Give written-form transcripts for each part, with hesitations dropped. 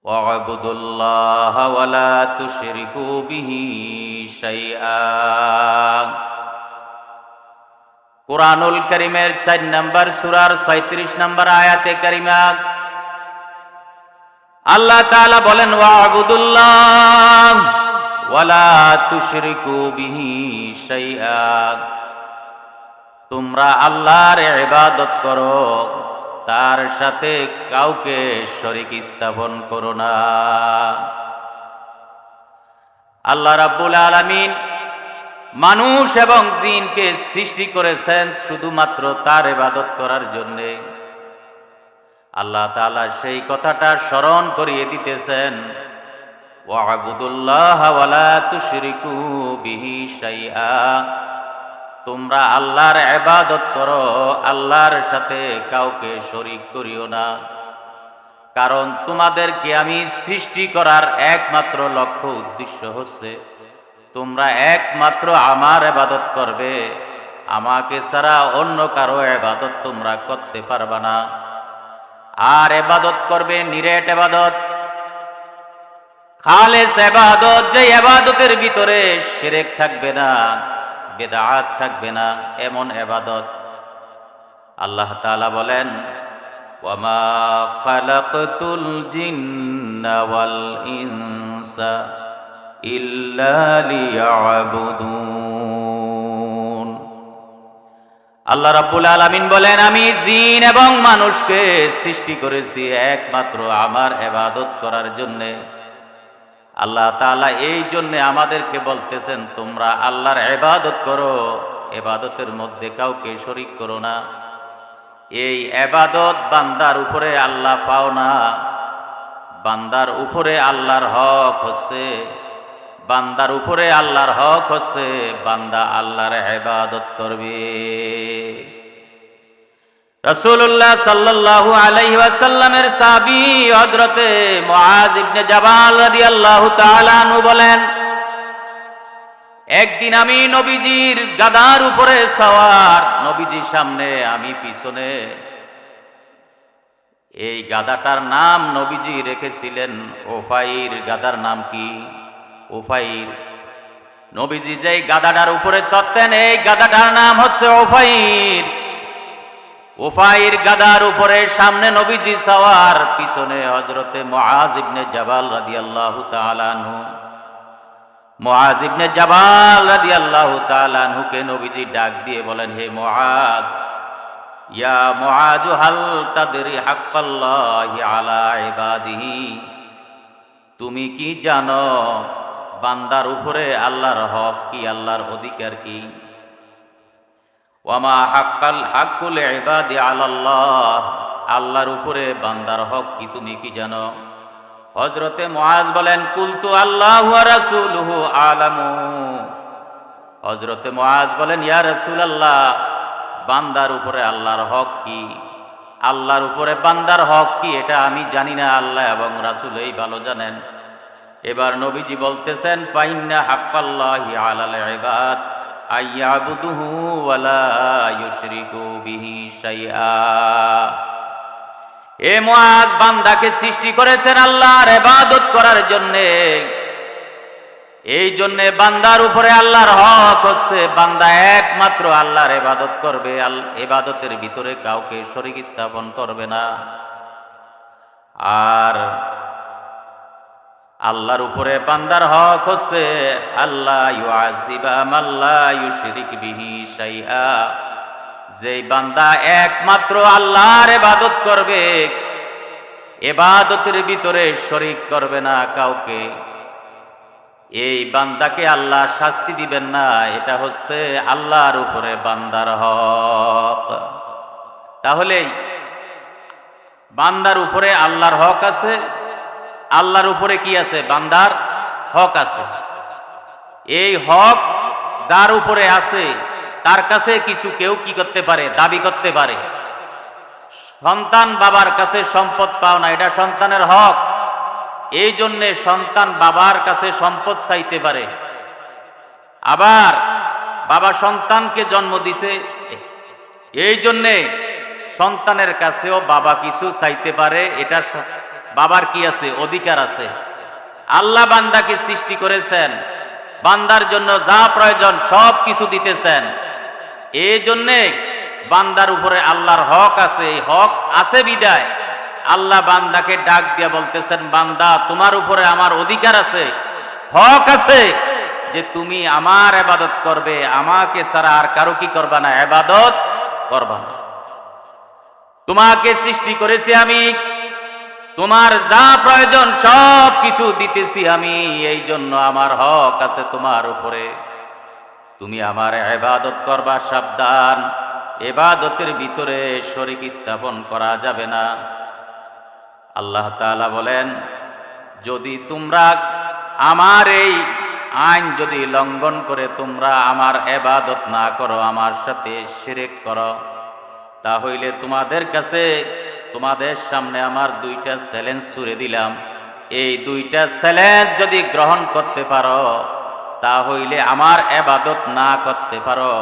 ওয়া'বুদুল্লাহা ওয়া লা তুশরিকু বিহি শাইআ। কুরআনুল কারীমের ৪ নম্বর সূরার ৩৬ নম্বর আয়াতে কারিমা আল্লাহ তাআলা বলেন, ওয়া'বুদুল্লাহ ওয়া লা তুশরিকু বিহি শাইআ। তোমরা আল্লাহর ইবাদত করো, তার সাথে কাউকে শরীক স্থাপন করো না। আল্লাহ রাব্বুল আলামিন মানুষ এবং জিনকে সৃষ্টি করেছেন শুধুমাত্র তার ইবাদত করার জন্যে। আল্লাহ তাআলা সেই কথাটা স্মরণ করিয়ে দিতেছেন, ওয়া'বুদুল্লাহা ওয়া লা তুশরিকু বিহি শাইআ। তোমরা আল্লাহর ইবাদত করো, আল্লাহর সাথে কাউকে শরীক করিও না। কারণ তোমাদেরকে আমি সৃষ্টি করার একমাত্র লক্ষ্য উদ্দেশ্য হচ্ছে তোমরা একমাত্র আমার ইবাদত করবে, আমাকে ছাড়া অন্য কারো ইবাদত তোমরা করতে পারবে না। আর ইবাদত করবে নিরেট ইবাদত, খালেস ইবাদত, যে ইবাদতের ভিতরে শিরক থাকবে না, বিদআত থাকবে না, এমন ইবাদত। আল্লাহ তাআলা বলেন, ওয়ামা খালাকতুল জিন্না ওয়াল ইনসা ইল্লা লিয়াবুদুন। আল্লাহ রাব্বুল আলামিন বলেন, আমি জিন এবং মানুষকে সৃষ্টি করেছি একমাত্র আমার ইবাদত করার জন্যে। আল্লাহ তাআলা এই জন্যে আমাদেরকে বলতেছেন, তোমরা আল্লাহর ইবাদত করো, ইবাদতের মধ্যে কাউকে শরীক করো না। এই ইবাদত বান্দার উপরে আল্লাহ পাও না, বান্দার উপরে আল্লাহর হক হচ্ছে, বান্দার উপরে আল্লাহর হক হচ্ছে বান্দা আল্লাহর ইবাদত করবে। রাসূলুল্লাহ সাল্লাল্লাহু আলাইহি ওয়াসাল্লামের সাহাবী হযরতে মুআয ইবনে জাবাল রাদিয়াল্লাহু তাআলা আনহু বলেন, একদিন আমি নবীজির গাধার উপরে সওয়ার, নবীজির সামনে আমি পিছনে। এই গাধাটার নাম নবীজি রেখেছিলেন ওফাইর। গাধার নাম কি? ওফাইর। নবীজি যেই গাধাটার উপরে চড়তেন এই গাধাটার নাম হচ্ছে ওফাইর। ওফাইর গাধার উপরে সামনে নবীজি সওয়ার, পিছনে হযরতে মুআয ইবনে জাবাল রাদিয়াল্লাহু তাআলা আনহু। মুআয ইবনে জাবাল রাদিয়াল্লাহু তাআলা আনহুকে নবীজি ডাক দিয়ে বলেন, হে মুআয, ইয়া মুআয, হাল তাদরি হাক্কাল্লাহি আলা ইবাদিহি। তুমি কি জানো বান্দার উপরে আল্লাহর হক কি, আল্লাহর অধিকার কি? ওয়ামা হাক্কুল ইবাদি আলাল্লাহ, আল্লাহর উপরে বান্দার হক কি তুমি কি জানো? হযরতে মুআয বলেন, কুলতু আল্লাহু ওয়া রাসূলুহু আলামু। হযরতে মুআয বলেন, ইয়া রাসূলুল্লাহ, বান্দার উপরে আল্লাহর হক কি, আল্লাহর উপরে বান্দার হক কি এটা আমি জানি না, আল্লাহ এবং রাসূলই ভালো জানেন। এবার নবীজি বলতেছেন, ফাইন্না হাক্কাল্লাহি আলাল ইবাদ আইয়াবুদুহু ওয়া লা ইউশরিকু বিহি শাইআ। এ মুআয, বান্দাকে সৃষ্টি করেছেন আল্লাহর ইবাদত করার জন্যে। এই জন্যে বান্দার উপরে আল্লাহর হক হচ্ছে বান্দা একমাত্র আল্লাহর ইবাদত করবে, ইবাদতের ভিতরে কাউকে শরীক স্থাপন করবে না। আর আল্লাহর উপরে বান্দার হক হচ্ছে আল্লাহ ইউআযিবা মান লা ইউশরিক বিহি শাইআ। যেই বান্দা একমাত্র আল্লাহর ইবাদত করবে, ইবাদতের ভিতরে শরীক করবে না কাউকে, এই বান্দাকে আল্লাহ শাস্তি দিবেন না। এটা হচ্ছে আল্লাহর উপরে বান্দার হক। তাহলে বান্দার উপরে আল্লাহর হক আছে, আল্লাহর উপরে কি আছে? বান্দার হক আছে। এই হক যার উপরে আছে তার কাছে কিছু কেউ কি করতে পারে? দাবি করতে পারে। সন্তান বাবার কাছে সম্পদ পাও না, এটা সন্তানের হক। এই জন্যে সন্তান বাবার কাছে সম্পদ চাইতে পারে। আবার বাবা সন্তানকে জন্ম দিছে, এই জন্যে সন্তানের কাছেও বাবা কিছু চাইতে পারে। এটা বাবার কি আছে? অধিকার আছে। আল্লাহ বান্দাকে সৃষ্টি করেছেন, বান্দার জন্য যা প্রয়োজন সব কিছু দিতেছেন। এই জন্যে বান্দার উপরে আল্লাহর হক আছে। এই হক আছে বিদায় আল্লাহ বান্দাকে ডাক দিয়ে বলতেছেন, বান্দা তোমার উপরে আমার অধিকার আছে, হক আছে যে তুমি আমার ইবাদত করবে, আমাকে ছাড়া আর কারো কি করবা না? ইবাদত করবা না। তোমাকে সৃষ্টি করেছি আমি, তোমার যা প্রয়োজন সব কিছু দিতেছি আমি, এই জন্য আমার হক আছে তোমার উপরে, তুমি আমার ইবাদত করবা। সাবধান, ইবাদতের ভিতরে শরীক স্থাপন করা যাবে না। আল্লাহ তাআলা বলেন, যদি তোমরা আমার এই আইন যদি লঙ্ঘন করে তোমরা আমার ইবাদত না করো, আমার সাথে শিরক করো, তাহলে তোমাদের কাছে তোমাদের সামনে আমার দুইটা চ্যালেঞ্জ ছুড়ে দিলাম। এই দুইটা চ্যালেঞ্জ যদি গ্রহণ করতে পারো, তাহলে আমার ইবাদত না করতে পারো,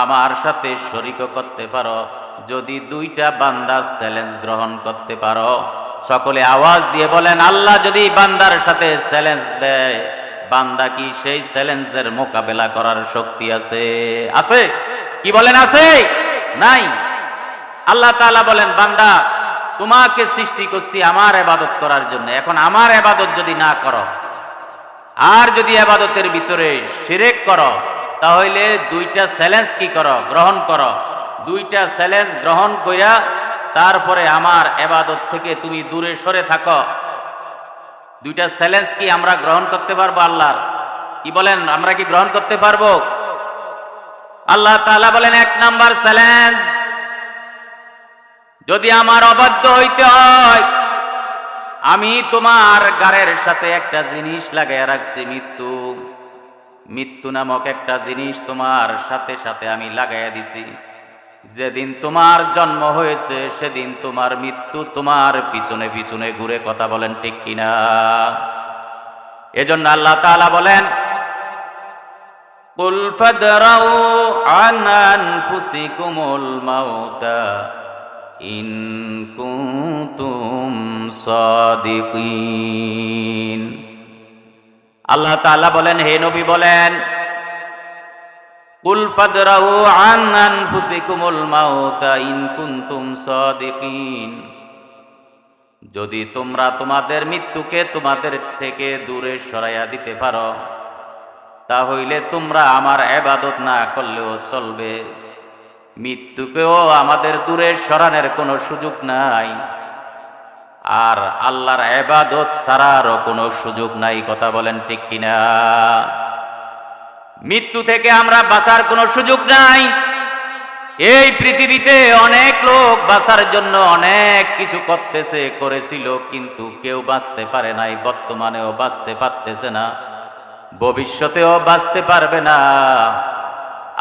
আমার সাথে শরীক করতে পারো। যদি দুইটা বান্দা চ্যালেঞ্জ গ্রহণ করতে পারো, সকলে আওয়াজ দিয়ে বলেন, আল্লাহ যদি বান্দার সাথে চ্যালেঞ্জ দেয়, বান্দা কি সেই চ্যালেঞ্জের মোকাবেলা করার শক্তি আছে? আছে? কি বলেন, আছে? নাই। আল্লাহ তাআলা বলেন, বান্দা তোমাকে সৃষ্টি করছি আমার ইবাদত করার জন্য, এখন আমার ইবাদত যদি না করো, আর যদি ইবাদতের ভিতরে শিরক করো, তাহলে দুইটা চ্যালেঞ্জ কি করো? গ্রহণ করো। দুইটা চ্যালেঞ্জ গ্রহণ কইরা তারপরে আমার ইবাদত থেকে তুমি দূরে সরে থাকো। দুইটা চ্যালেঞ্জ কি আমরা গ্রহণ করতে পারবো? আল্লাহর কি বলেন, আমরা কি গ্রহণ করতে পারবো? আল্লাহ তাআলা বলেন, এক নাম্বার চ্যালেঞ্জ, যদি আমার অবাধ্য হইতে হয়, আমি তোমার গাড়ের সাথে একটা জিনিস লাগাইয়া রাখছি, মৃত্যু। মৃত্যু নামক একটা জিনিস তোমার সাথে সাথে আমি লাগাইয়া দিছি। যেদিন তোমার জন্ম হয়েছে সেদিন তোমার মৃত্যু তোমার পিছনে পিছনে ঘুরে। কথা বলেন ঠিক কিনা? এজন্য আল্লাহ তাআলা বলেন, কুল ফাদরাউ আন আনফুসিকুমুল মাউতা ইন কুনতুম সাদিকিন। আল্লাহ তাআলা বলেন, হে নবী বলেন, কুল ফাদরাউ আন আনফুসিকুমুল মাউতা ইন কুনতুম সাদিকিন। যদি তোমরা তোমাদের মৃত্যুকে তোমাদের থেকে দূরে সরাইয়া দিতে পারো, তাহলে তোমরা আমার ইবাদত না করলেও চলবে। মৃত্যুকেও আমাদের দূরে সরানোর কোনো সুযোগ নাই, আর আল্লাহর ইবাদত ছাড়ারও কোনো সুযোগ নাই। কথা বলেন ঠিক কিনা? মৃত্যু থেকে আমরা বাঁচার কোনো সুযোগ নাই। এই পৃথিবীতে অনেক লোক বাঁচার জন্য অনেক কিছু করেছিল, কিন্তু কেউ বাঁচতে পারে নাই। বর্তমানেও বাঁচতে পারতেছে না, ভবিষ্যতেও বাঁচতে পারবে না।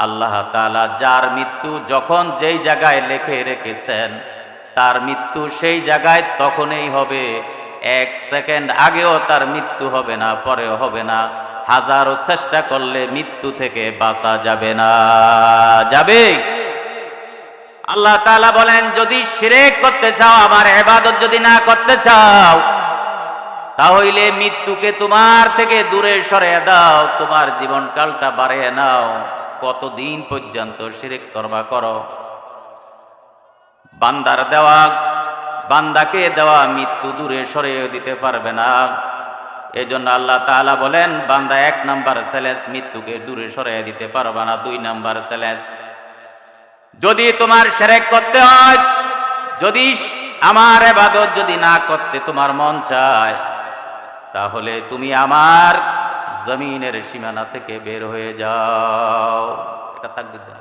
আল্লাহ তাআলা যার মৃত্যু যখন যেই জায়গায় লিখে রেখেছেন, তার মৃত্যু সেই জায়গায় তখনই হবে। এক সেকেন্ড আগেও তার মৃত্যু হবে না, পরেও হবে না। হাজারো চেষ্টা করলে মৃত্যু থেকে বাঁচা যাবে না। যাবে? আল্লাহ তাআলা বলেন, যদি শিরক করতে চাও, আমার ইবাদত যদি না করতে চাও, তাহলে মৃত্যুকে তোমার থেকে দূরে সরিয়ে দাও, তোমার জীবনকালটা বাড়িয়ে নাও। কতদিন পর্যন্ত শিরক করবা করো। বান্দাকে দেওয়া মৃত্যু দূরে সরিয়ে দিতে পারবে না। এজন্য আল্লাহ তাআলা বলেন, বান্দা এক নাম্বার চ্যালেঞ্জ, মৃত্যুকে দূরে সরিয়ে দিতে পারবে না। দুই নাম্বার চ্যালেঞ্জ, যদি তোমার শিরক করতে হয়, যদি আমার ইবাদত যদি না করতে তোমার মন চায়, তাহলে তুমি আমার জমিনের সীমানা থেকে বের হয়ে যাও। এটা তাকবীর দাও।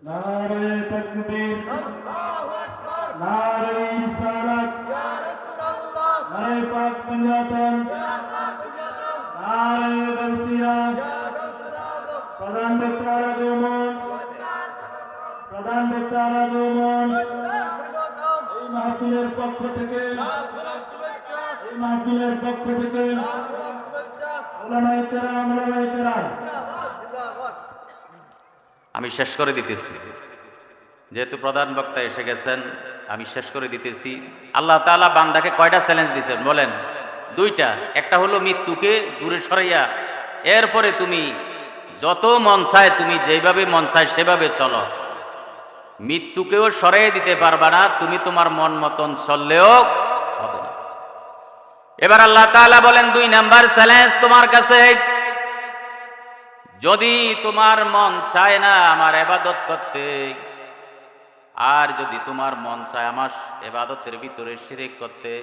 নারে তাকবীর, আল্লাহু আকবার, নারে রিসালাত, ইয়া রাসূলুল্লাহ, নারে পাক পাঞ্জাতন, ইয়া পাক পাঞ্জাতন, নারে গাউসিয়া, ইয়া গাউসুল প্রধান বক্তার আগমন, প্রধান বক্তার আগমন। এই মাহফিলের পক্ষ থেকে, এই মাহফিলের পক্ষ থেকে উলামায়ে কেরাম, আমি শেষ করে দিতেছি, যেহেতু প্রধান বক্তা এসে গেছেন আমি শেষ করে দিতেছি। আল্লাহ তাআলা বান্দাকে কয়টা চ্যালেঞ্জ দিয়েছেন বলেন? দুইটা। একটা হলো মৃত্যুকে দূরে সরাইয়া এরপরে তুমি যত মন চায় তুমি যেভাবে মন চায় সেভাবে চলো, মৃত্যুকেও সরাইয়ে দিতে পারবা না, তুমি তোমার মন মতন চললেও হবে না। এবার আল্লাহ তাআলা বলেন 2 নাম্বার চ্যালেঞ্জ তোমার কাছে, যদি তোমার মন চায় না আমার ইবাদত করতে, আর যদি তোমার মন চায় আমার ইবাদতের ভিতরে শিরক করতে,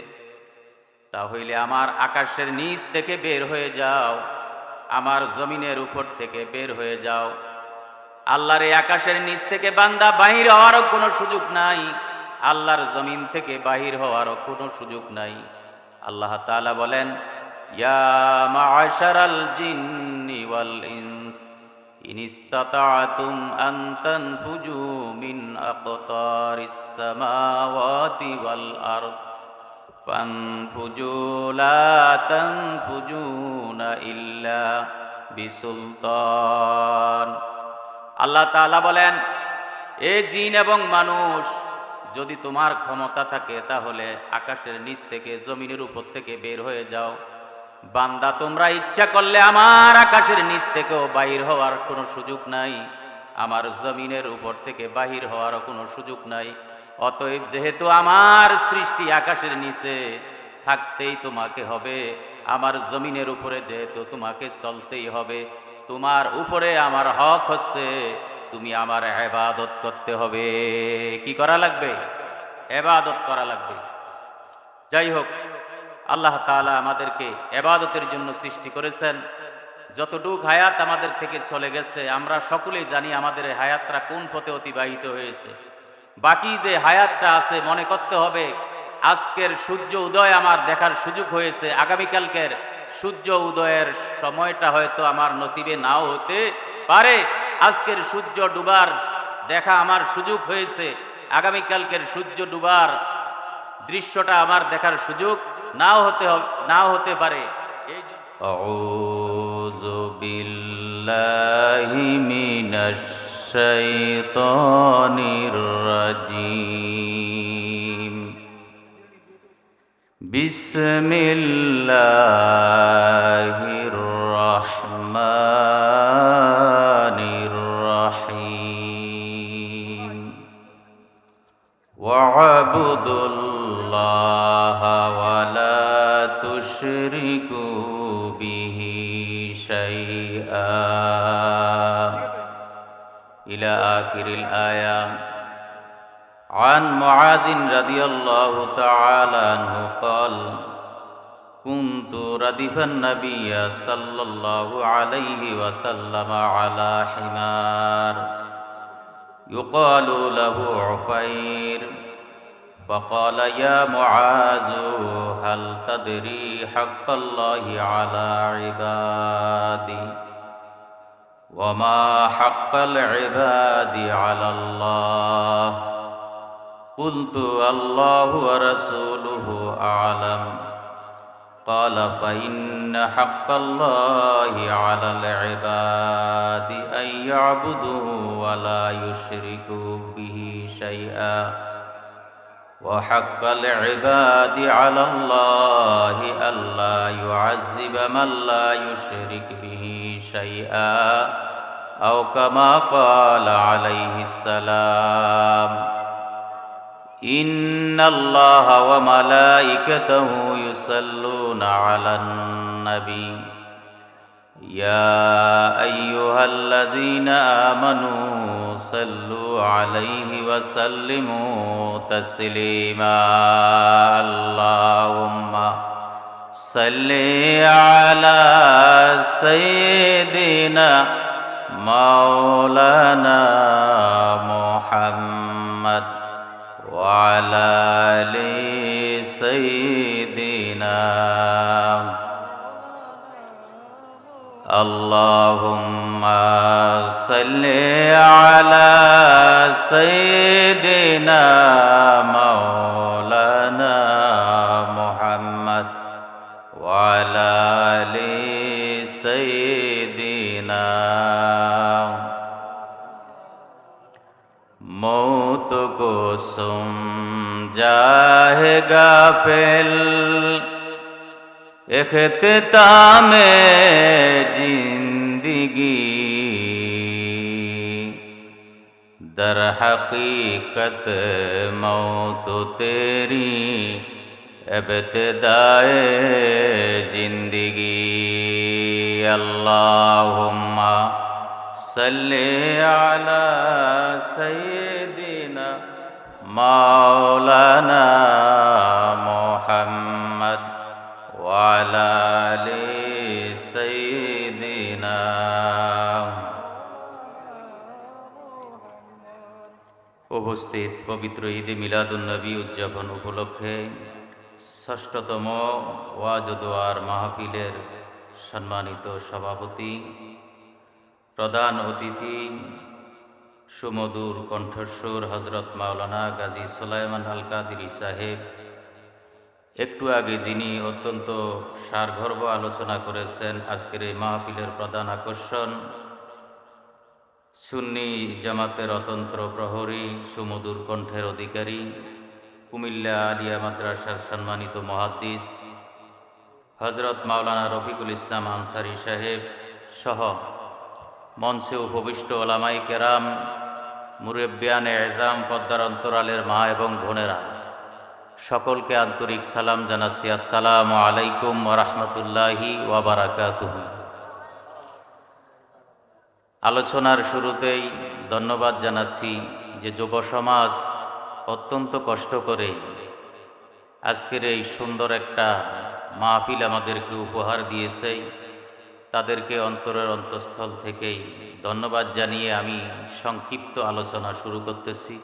তাহলে আমার আকাশের নিচ থেকে বের হয়ে যাও, আমার জমিনের উপর থেকে বের হয়ে যাও। আল্লাহর এই আকাশের নিচ থেকে বান্দা বাহির হওয়ারও কোনো সুযোগ নাই, আল্লাহর জমিন থেকে বাহির হওয়ারও কোনো সুযোগ নাই। আল্লাহ তাআলা বলেন, ইয়া মা'আশারাল জিন্নি ওয়াল ইনস ইন ইসতাতা'তুম আন তানফুজু মিন আকতারিস সামাওয়াতি ওয়াল আরদ ফানফুজু লা তানফুজুনা ইল্লা বিসুলতান। আল্লাহ তাআলা বলেন, এ জিন এবং মানুষ, যদি তোমার ক্ষমতা থাকে তাহলে আকাশের নিচ থেকে জমিনের উপর থেকে বের হয়ে যাও। বান্দা তোমরা ইচ্ছা করলে আমার আকাশের নিচ থেকেও বাহির হওয়ার কোনো সুযোগ নাই, আমার জমিনের উপর থেকে বাহির হওয়ারও কোনো সুযোগ নাই। অতএব যেহেতু আমার সৃষ্টি আকাশের নিচে, থাকতেই তোমাকে হবে, আমার জমিনের উপরে যেহেতু তোমাকে চলতেই হবে, তোমার উপরে আমার হক হচ্ছে তুমি আমার ইবাদত করতে হবে। কি করা লাগবে? ইবাদত করা লাগবে। যাই হোক, আল্লাহ তাআলা আমাদেরকে ইবাদতের জন্য সৃষ্টি করেছেন। যতটুক হায়াত আমাদের থেকে চলে গেছে আমরা সকলেই জানি আমাদের এই হায়াতটা কোন পথে অতিবাহিত হয়েছে। বাকি যে হায়াতটা আছে মনে করতে হবে আজকের সূর্য উদয় আমার দেখার সুযোগ হয়েছে, আগামীকালকের সূর্য উদয়ের সময়টা হয়তো আমার নসিবে নাও হতে পারে। আজকের সূর্য ডুবার দেখা আমার সুযোগ হয়েছে, আগামীকালকের সূর্য ডুবার দৃশ্যটা আমার দেখার সুযোগ নাও হতে পারে। আউযু বিল্লাহি মিনাশ শাইতানির রাজীম। বিসমিল্লাহির রাহমানির রাহিম। ওয়া'বুদুল্লাহা ওয়া লা তুশরিকু বিহি শাইআ ইলা আখিরিল আয়া। عن معاذ رضي الله تعالى عنه قال كنت ردف النبي صلى الله عليه وسلم على حمار يقال له عفير، فقال يا معاذ هل تدري حق الله على عبادي وما حق العباد على الله؟ قلت الله ورسوله أعلم. قال فإن حق الله على العباد أن يعبدوه ولا يشركوا به شيئا، وحق العباد على الله ألا يعذب من لا يشرك به شيئا، أو كما قال عليه السلام. إن الله وملائكته يصلون على النبي يا أيها الذين آمنوا صلوا عليه وسلموا تسليما. اللهم صل على سيدنا مولانا محمد وعلى آل سيدنا. اللهم صل على سيدنا مولانا محمد وعلى آل سيدنا. तो को सुम जाहे गाफिल इख्तितामे जिंदगी दर हकीकत मौत तेरी इब्तिदाए जिंदगी अल्लाहुम्मा सल्ली अला सय्यिदिना मौलाना मुहम्मद व अला आलि सय्यिदिना। উপস্থিত পবিত্র ঈদে মিলাদুন নবী উদযাপন উপলক্ষে ষষ্ঠতম ওয়াজ ও দোয়ার মাহফিলের সম্মানিত সভাপতি, প্রধান অতিথি, সুমধুর কণ্ঠস্বর হযরত মাওলানা গাজী সুলাইমান আল কাদেরী সাহেব, একটু আগে যিনি অত্যন্ত সারগর্ভ আলোচনা করেছেন, আজকের এই মাহফিলের প্রধান আকর্ষণ সুন্নি জামাতের অতন্ত্র প্রহরী, সুমধুর কণ্ঠের অধিকারী, কুমিল্লা আলিয়া মাদ্রাসার সম্মানিত মুহাদ্দিস হযরত মাওলানা রফিকুল ইসলাম আনসারী সাহেব সহ মঞ্চে উপবিষ্ট ওলামায়ে কেরাম, মুরব্বিয়ানে এজাম, পদ্মার অন্তরালের মা এবং বোনেরা, সকলকে আন্তরিক সালাম জানাচ্ছি। আসসালামু আলাইকুম ওয়া রাহমাতুল্লাহি ওয়া বারাকাতুহু। আলোচনার শুরুতেই ধন্যবাদ জানাচ্ছি যে যুব সমাজ অত্যন্ত কষ্ট করে আজকের এই সুন্দর একটা মাহফিল আমাদেরকে উপহার দিয়েছে। তাদেরকে অন্তরের অন্তঃস্থল থেকেই ধন্যবাদ জানিয়ে আমি সংক্ষিপ্ত আলোচনা শুরু করতেছি।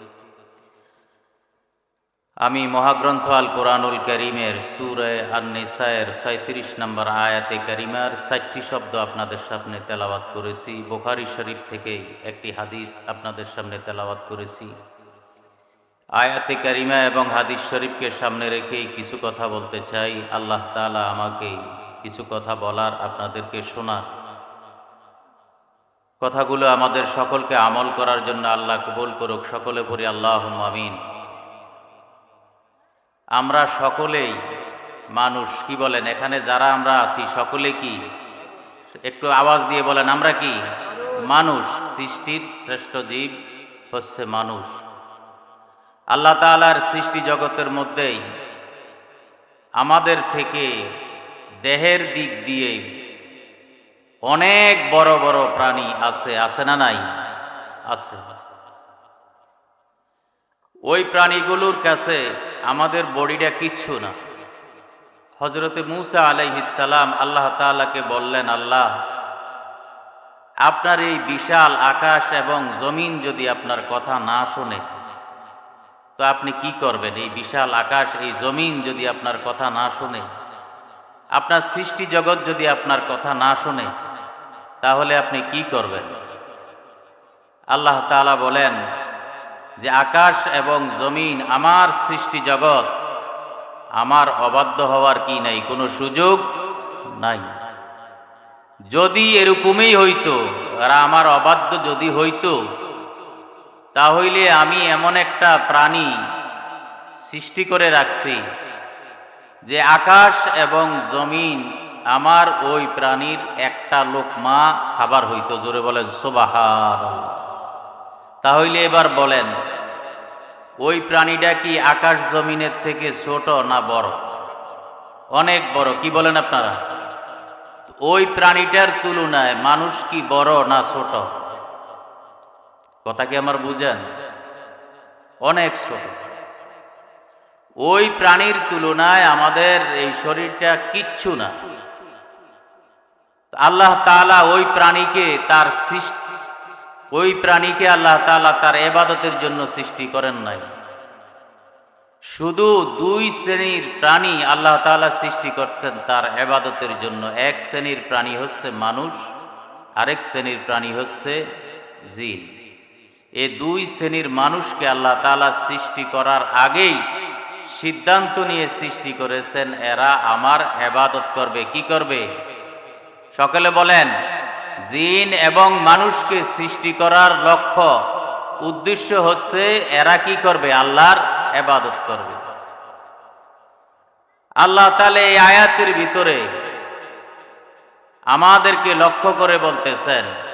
আমি মহাগ্রন্থ আল কোরআনুল কারীমের সূরা আন-নিসায়ের ৩৭ নম্বর আয়াতে কারিমার ৪টি শব্দ আপনাদের সামনে তেলাওয়াত করেছি। বুখারী শরীফ থেকে একটি হাদিস আপনাদের সামনে তেলাওয়াত করেছি। আয়াতে কারিমা এবং হাদিস শরীফকে সামনে রেখেই কিছু কথা বলতে চাই। আল্লাহ তাআলা আমাকে কিছু কথা বলার, আপনাদেরকে শোনার, কথাগুলো আমাদের সকলকে আমল করার জন্য আল্লাহ কবুল করুক। সকলে পড়ি আল্লাহুম্মা আমিন। আমরা সকলেই মানুষ, কি বলেন? এখানে যারা আমরা আছি সকলে কি? একটু আওয়াজ দিয়ে বলেন, আমরা কি মানুষ? সৃষ্টির শ্রেষ্ঠ জীব হচ্ছে মানুষ। আল্লাহ তাআলার সৃষ্টি জগতের মধ্যেই আমাদের থেকে দেহের দিক দিয়ে অনেক বড় বড় প্রাণী আছে, আছে না নাই? আছে। ওই প্রাণীগুলোর কাছে আমাদের বডিটা কিচ্ছু না। হযরতে মূসা আলাইহিস সালাম আল্লাহ তাআলাকে বললেন, আল্লাহ, আপনার এই বিশাল আকাশ এবং জমিন যদি আপনার কথা না শোনে তো আপনি কি করবেন? এই বিশাল আকাশ, এই জমিন যদি আপনার কথা না শোনে, আপনার সৃষ্টি জগৎ যদি আপনার কথা না শোনে, তাহলে আপনি কি করবেন? আল্লাহ তাআলা বলেন যে আকাশ এবং জমিন আমার সৃষ্টি জগৎ, আমার অবাধ্য হওয়ার কি নাই? কোনো সুযোগ নাই। যদি এরকমই হইতো, আর আমার অবাধ্য যদি হইতো, তাহলে আমি এমন একটা প্রাণী সৃষ্টি করে রাখছি যে আকাশ এবং জমিন আমার ওই প্রাণীর একটা লোকমা খাবার হইতো। জোরে বলেন সুবহানাল্লাহ। তাহলে এবার বলেন, ওই প্রাণীটা কি আকাশ জমিনের থেকে ছোট না বড়? অনেক বড়। কি বলেন আপনারা? ওই প্রাণীটার তুলনায় মানুষ কি বড় না ছোট? কথা কি আমার বুঝেন? অনেক ছোট। ওই প্রাণীর তুলনায় আমাদের এই শরীরটা কিচ্ছু না। আল্লাহ তাআলা ওই প্রাণীকে তার সৃষ্টি, ওই প্রাণীকে আল্লাহ তাআলা তার ইবাদতের জন্য সৃষ্টি করেন নাই। শুধু দুই শ্রেণীর প্রাণী আল্লাহ তাআলা সৃষ্টি করছেন তার ইবাদতের জন্য। এক শ্রেণীর প্রাণী হচ্ছে মানুষ, আরেক শ্রেণীর প্রাণী হচ্ছে জিন। এই দুই শ্রেণীর মানুষকে আল্লাহ তাআলা সৃষ্টি করার আগেই সিদ্ধান্ত নিয়ে সৃষ্টি করেছেন, এরা আমার ইবাদত করবে। কি করবে? সকলে বলেন। জিন এবং মানুষকে সৃষ্টি করার লক্ষ্য উদ্দেশ্য হচ্ছে এরা কি করবে? আল্লাহর ইবাদত করবে। আল্লাহ তাআলা এই আয়াতের ভিতরে আমাদেরকে লক্ষ্য করে বলতেছেন